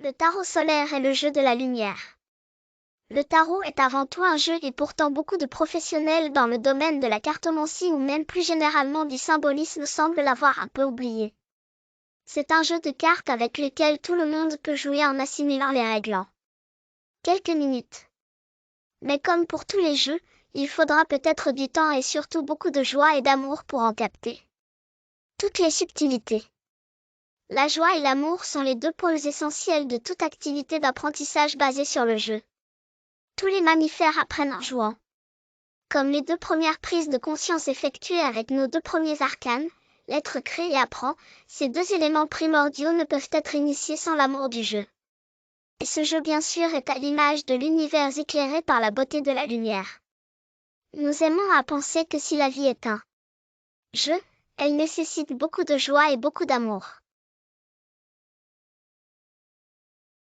Le tarot solaire est le jeu de la lumière. Le tarot est avant tout un jeu et pourtant beaucoup de professionnels dans le domaine de la cartomancie ou même plus généralement du symbolisme semblent l'avoir un peu oublié. C'est un jeu de cartes avec lequel tout le monde peut jouer en assimilant les règles en quelques minutes. Mais comme pour tous les jeux, il faudra peut-être du temps et surtout beaucoup de joie et d'amour pour en capter toutes les subtilités. La joie et l'amour sont les deux pôles essentiels de toute activité d'apprentissage basée sur le jeu. Tous les mammifères apprennent en jouant. Comme les deux premières prises de conscience effectuées avec nos deux premiers arcanes, l'être crée et apprend, ces deux éléments primordiaux ne peuvent être initiés sans l'amour du jeu. Et ce jeu bien sûr est à l'image de l'univers éclairé par la beauté de la lumière. Nous aimons à penser que si la vie est un jeu, elle nécessite beaucoup de joie et beaucoup d'amour.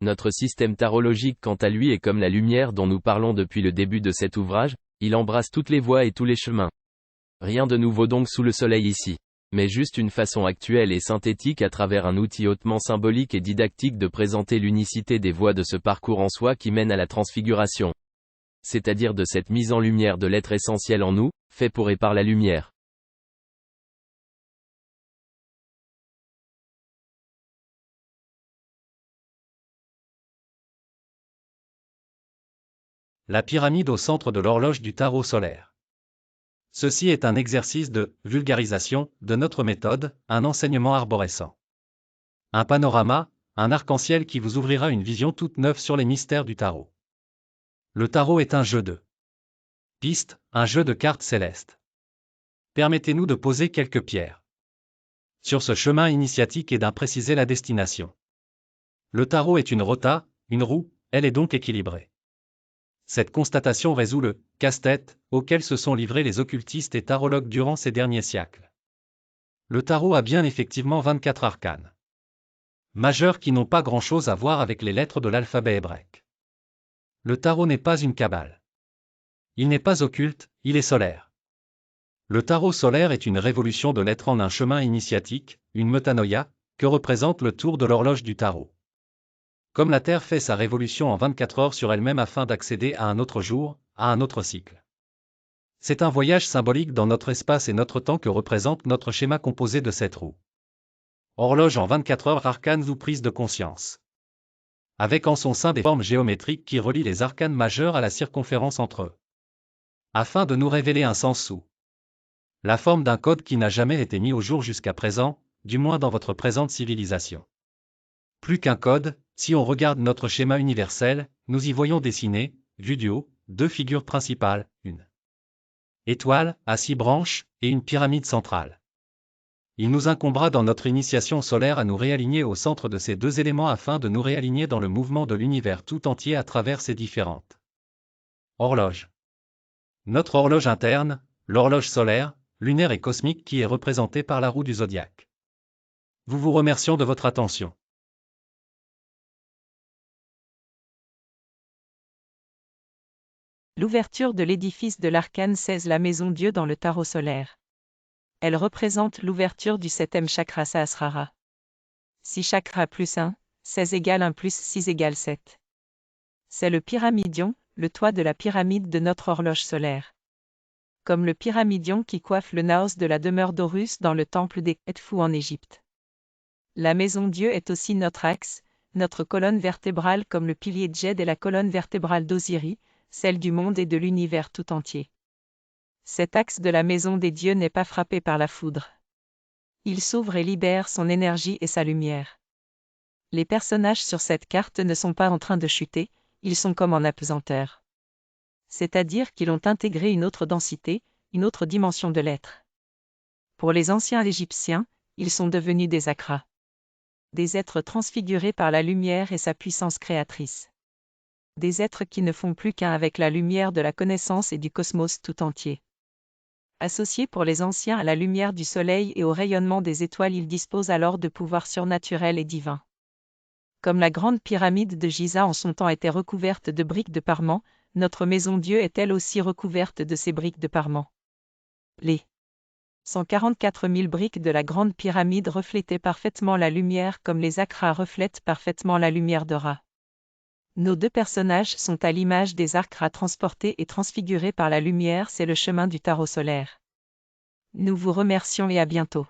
Notre système tarologique quant à lui est comme la lumière dont nous parlons depuis le début de cet ouvrage, il embrasse toutes les voies et tous les chemins. Rien de nouveau donc sous le soleil ici. Mais juste une façon actuelle et synthétique à travers un outil hautement symbolique et didactique de présenter l'unicité des voies de ce parcours en soi qui mène à la transfiguration. C'est-à-dire de cette mise en lumière de l'être essentiel en nous, fait pour et par la lumière. La pyramide au centre de l'horloge du tarot solaire. Ceci est un exercice de vulgarisation de notre méthode, un enseignement arborescent. Un panorama, un arc-en-ciel qui vous ouvrira une vision toute neuve sur les mystères du tarot. Le tarot est un jeu de pistes, un jeu de cartes célestes. Permettez-nous de poser quelques pierres sur ce chemin initiatique et d'impréciser la destination. Le tarot est une rota, une roue, elle est donc équilibrée. Cette constatation résout le casse-tête auquel se sont livrés les occultistes et tarologues durant ces derniers siècles. Le tarot a bien effectivement 24 arcanes majeurs qui n'ont pas grand-chose à voir avec les lettres de l'alphabet hébraïque. Le tarot n'est pas une cabale. Il n'est pas occulte, il est solaire. Le tarot solaire est une révolution de l'être en un chemin initiatique, une metanoïa, que représente le tour de l'horloge du tarot. Comme la Terre fait sa révolution en 24 heures sur elle-même afin d'accéder à un autre jour, à un autre cycle. C'est un voyage symbolique dans notre espace et notre temps que représente notre schéma composé de 7 roues. Horloge en 24 heures, arcanes ou prise de conscience. Avec en son sein des formes géométriques qui relient les arcanes majeurs à la circonférence entre eux. Afin de nous révéler un sens sous la forme d'un code qui n'a jamais été mis au jour jusqu'à présent, du moins dans votre présente civilisation. Plus qu'un code, si on regarde notre schéma universel, nous y voyons dessiner, vu du haut, deux figures principales, une étoile, à 6 branches, et une pyramide centrale. Il nous incombera dans notre initiation solaire à nous réaligner au centre de ces deux éléments afin de nous réaligner dans le mouvement de l'univers tout entier à travers ces différentes horloges. Notre horloge interne, l'horloge solaire, lunaire et cosmique qui est représentée par la roue du zodiaque. Nous vous remercions de votre attention. L'ouverture de l'édifice de l'arcane 16, la maison Dieu dans le tarot solaire. Elle représente l'ouverture du 7e chakra Sahasrara. 6 chakras plus 1, 16 égale 1 plus 6 égale 7. C'est le pyramidion, le toit de la pyramide de notre horloge solaire. Comme le pyramidion qui coiffe le naos de la demeure d'Horus dans le temple des Khetfou en Égypte. La maison Dieu est aussi notre axe, notre colonne vertébrale comme le pilier Djed est la colonne vertébrale d'Osiris, celle du monde et de l'univers tout entier. Cet axe de la maison des dieux n'est pas frappé par la foudre. Il s'ouvre et libère son énergie et sa lumière. Les personnages sur cette carte ne sont pas en train de chuter, ils sont comme en apesanteur. C'est-à-dire qu'ils ont intégré une autre densité, une autre dimension de l'être. Pour les anciens Égyptiens, ils sont devenus des akras. Des êtres transfigurés par la lumière et sa puissance créatrice. Des êtres qui ne font plus qu'un avec la lumière de la connaissance et du cosmos tout entier. Associés pour les anciens à la lumière du soleil et au rayonnement des étoiles, ils disposent alors de pouvoirs surnaturels et divins. Comme la grande pyramide de Giza en son temps était recouverte de briques de parement, notre maison Dieu est elle aussi recouverte de ces briques de parement. Les 144 000 briques de la grande pyramide reflétaient parfaitement la lumière comme les akras reflètent parfaitement la lumière de Ra. Nos deux personnages sont à l'image des akras transportés et transfigurés par la lumière, c'est le chemin du tarot solaire. Nous vous remercions et à bientôt.